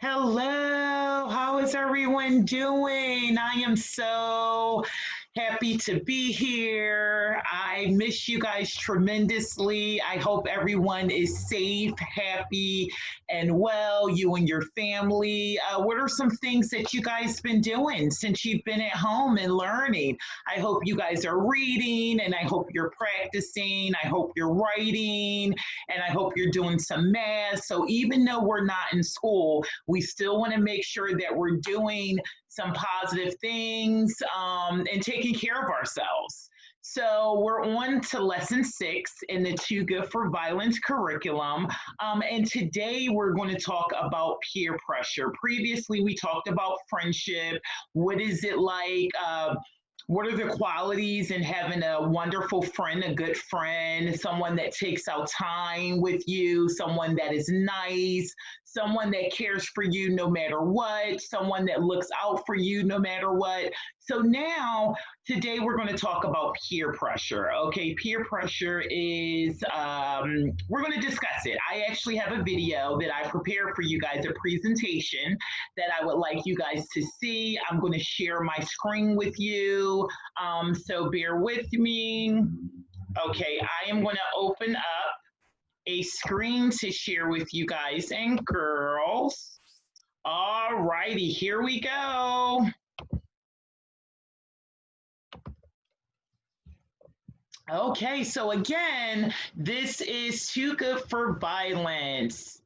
Hello, how is everyone doing? I am so happy to be here. I miss you guys tremendously. I hope everyone is safe, happy, and well, you and your family. What are some things that you guys been doing since you've been at home and learning? I hope you guys are reading and I hope you're practicing. I hope you're writing and I hope you're doing some math. So even though we're not in school, we still want to make sure that we're doing some positive things and taking care of ourselves. So we're on to lesson 6 in the Too Good for Violence curriculum. And today we're going to talk about peer pressure. Previously, we talked about friendship. What is it like? What are the qualities in having a wonderful friend, a good friend, someone that takes out time with you, someone that is nice, someone that cares for you no matter what, someone that looks out for you no matter what. So now, today we're going to talk about peer pressure. Okay, peer pressure is, we're going to discuss it. I actually have a video that I prepared for you guys, a presentation that I would like you guys to see. I'm going to share my screen with you. So bear with me. Okay, I am going to open up a screen to share with you guys and girls. All righty, here we go. Okay, so again, this is Too Good for Violence.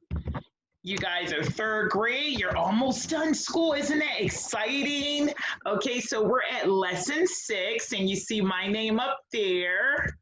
You guys are third grade. You're almost done school. Isn't that exciting? Okay, so we're at lesson 6, and you see my name up there.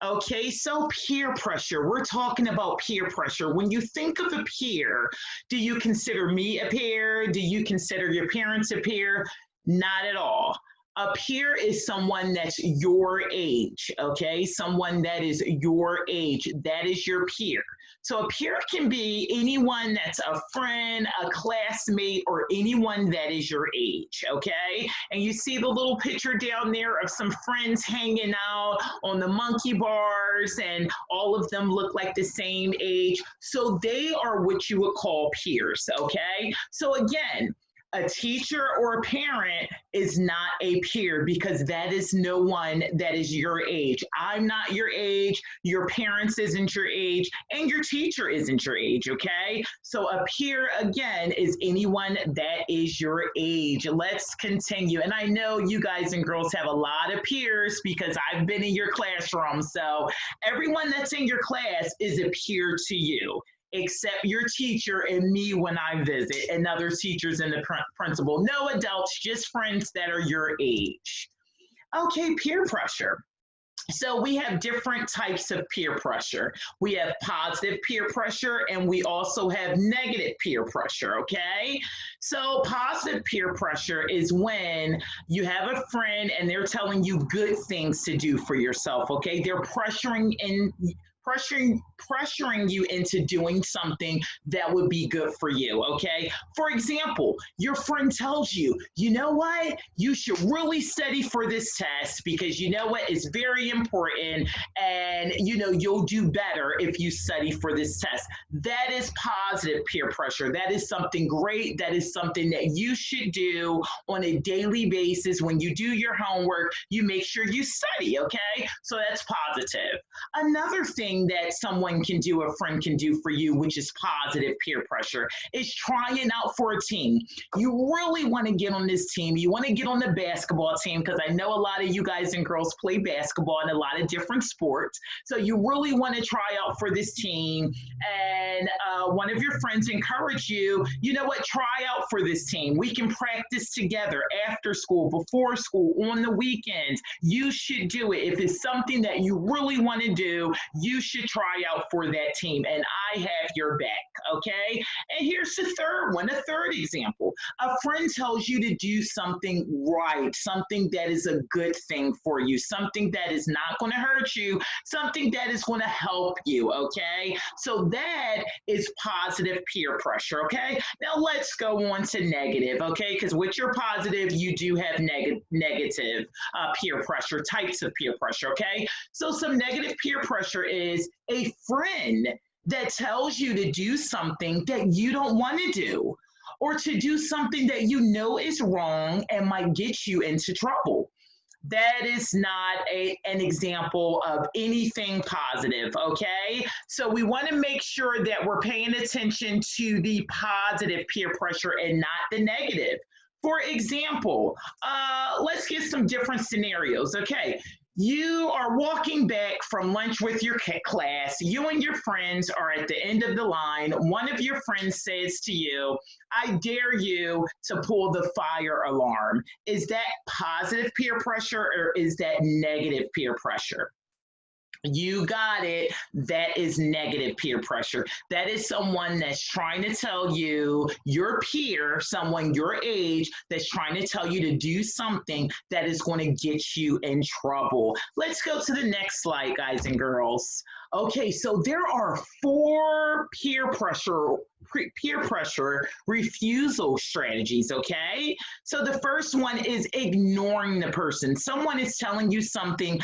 Okay, so peer pressure. We're talking about peer pressure. When you think of a peer, do you consider me a peer? Do you consider your parents a peer? Not at all. A peer is someone that's your age, okay? Someone that is your age. That is your peer. So a peer can be anyone that's a friend, a classmate, or anyone that is your age, okay? And you see the little picture down there of some friends hanging out on the monkey bars, and all of them look like the same age. So they are what you would call peers, okay? So again, a teacher or a parent is not a peer because that is no one that is your age. I'm not your age, your parents isn't your age, and your teacher isn't your age, okay? So a peer, again, is anyone that is your age. Let's continue. And I know you guys and girls have a lot of peers because I've been in your classroom. So everyone that's in your class is a peer to you except your teacher and me when I visit, and other teachers and the principal. No adults, just friends that are your age. Okay, peer pressure. So we have different types of peer pressure. We have positive peer pressure and we also have negative peer pressure, okay? So positive peer pressure is when you have a friend and they're telling you good things to do for yourself, okay? They're pressuring you into doing something that would be good for you, okay? For example, your friend tells you, you know what? You should really study for this test because you know what? It's very important and you know you'll do better if you study for this test. That is positive peer pressure. That is something great. That is something that you should do on a daily basis. When you do your homework, you make sure you study, okay? So that's positive. Another thing that someone can do, a friend can do for you, which is positive peer pressure, is trying out for a team. You really want to get on this team. You want to get on the basketball team because I know a lot of you guys and girls play basketball in a lot of different sports. So you really want to try out for this team. And one of your friends encourage you, you know what, try out for this team. We can practice together after school, before school, on the weekends. You should do it. If it's something that you really want to do, you should try out for that team, and I have your back, okay? And here's the third one, a third example. A friend tells you to do something right, something that is a good thing for you, something that is not going to hurt you, something that is going to help you, okay? So that is positive peer pressure, okay? Now let's go on to negative, okay? Because with your positive, you do have negative peer pressure, types of peer pressure, okay? So some negative peer pressure is a friend that tells you to do something that you don't want to do, or to do something that you know is wrong and might get you into trouble. That is not an example of anything positive, okay? So we want to make sure that we're paying attention to the positive peer pressure and not the negative. For example, let's get some different scenarios, okay? You are walking back from lunch with your class. You and your friends are at the end of the line. One of your friends says to you, I dare you to pull the fire alarm. Is that positive peer pressure or is that negative peer pressure? You got it. That is negative peer pressure. That is someone that's trying to tell you, your peer, someone your age, that's trying to tell you to do something that is going to get you in trouble. Let's go to the next slide, guys and girls. Okay, so there are 4 peer pressure refusal strategies, okay? So the first one is ignoring the person. Someone is telling you something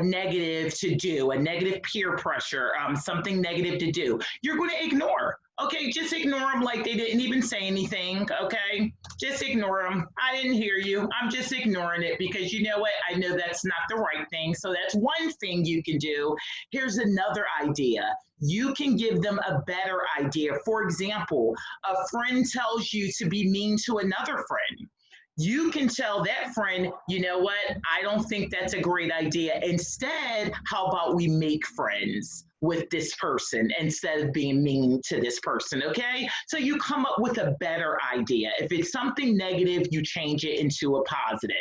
negative to do, a negative peer pressure, something negative to do. You're going to ignore. Okay, just ignore them like they didn't even say anything, okay? Just ignore them. I didn't hear you. I'm just ignoring it because you know what? I know that's not the right thing. So that's one thing you can do. Here's another idea. You can give them a better idea. For example, a friend tells you to be mean to another friend. You can tell that friend, you know what, I don't think that's a great idea. Instead, how about we make friends with this person instead of being mean to this person, okay? So you come up with a better idea. If it's something negative, you change it into a positive.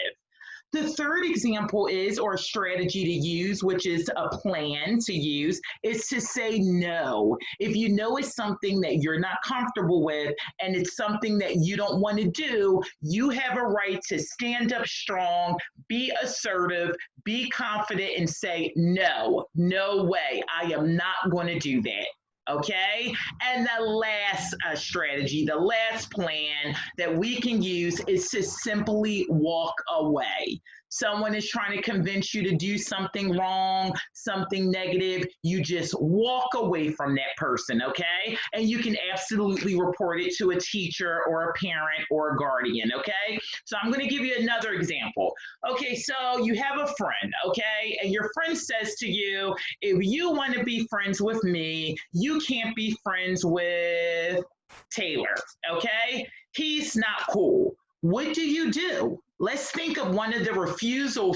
The third example is, or strategy to use, which is a plan to use, is to say no. If you know it's something that you're not comfortable with and it's something that you don't want to do, you have a right to stand up strong, be assertive, be confident, and say, no, no way, I am not going to do that. Okay. And the last strategy, the last plan that we can use is to simply walk away. Someone is trying to convince you to do something wrong, something negative. You just walk away from that person. Okay. And you can absolutely report it to a teacher or a parent or a guardian. Okay. So I'm going to give you another example. Okay. So you have a friend. Okay. And your friend says to you, if you want to be friends with me, you can't be friends with Taylor, okay? He's not cool. What do? Let's think of one of the refusal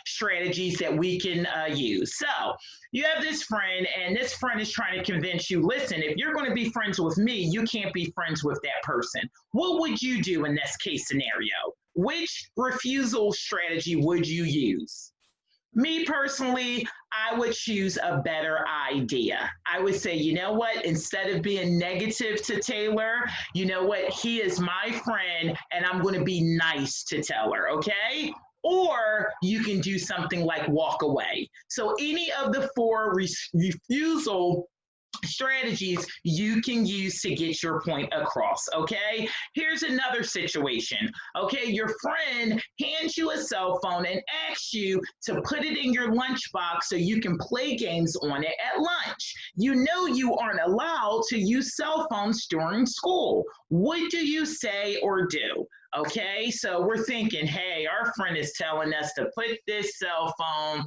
strategies that we can use. So you have this friend, and this friend is trying to convince you, listen, if you're going to be friends with me, you can't be friends with that person. What would you do in this case scenario? Which refusal strategy would you use? Me personally, I would choose a better idea. I would say, you know what, instead of being negative to Taylor, you know what, he is my friend and I'm going to be nice to Taylor, okay? Or you can do something like walk away. So any of the 4 refusal strategies you can use to get your point across, okay? Here's another situation, okay? Your friend hands you a cell phone and asks you to put it in your lunchbox so you can play games on it at lunch. You know you aren't allowed to use cell phones during school. What do you say or do? Okay, so we're thinking, hey, our friend is telling us to put this cell phone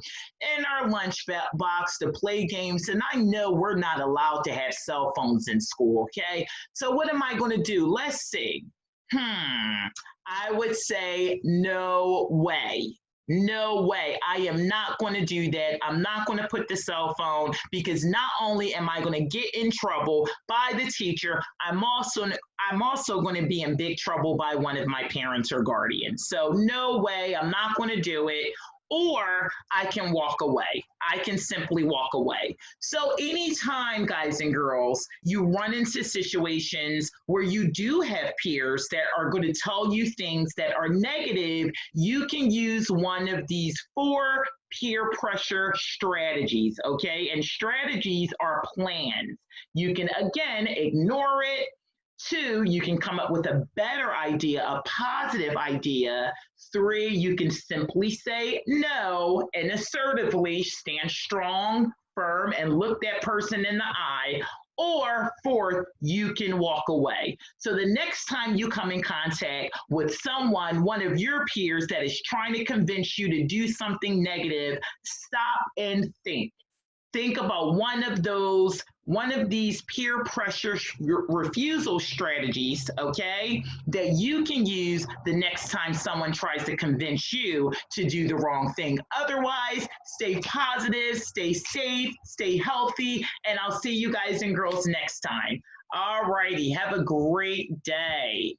in our lunch box to play games, and I know we're not allowed to have cell phones in school, okay? So what am I going to do? Let's see. I would say no way. No way. I am not going to do that. I'm not going to put the cell phone because not only am I going to get in trouble by the teacher, I'm also going to be in big trouble by one of my parents or guardians. So no way. I'm not going to do it. Or I can walk away. I can simply walk away. So anytime, guys and girls, you run into situations where you do have peers that are going to tell you things that are negative, you can use one of these 4 peer pressure strategies, okay? And strategies are plans. You can, again, ignore it. 2, you can come up with a better idea, a positive idea. 3, you can simply say no and assertively stand strong, firm, and look that person in the eye. Or fourth, you can walk away. So the next time you come in contact with someone, one of your peers that is trying to convince you to do something negative, stop and think. Think about one of these peer pressure refusal strategies, okay, that you can use the next time someone tries to convince you to do the wrong thing. Otherwise, stay positive, stay safe, stay healthy, and I'll see you guys and girls next time. All righty, have a great day.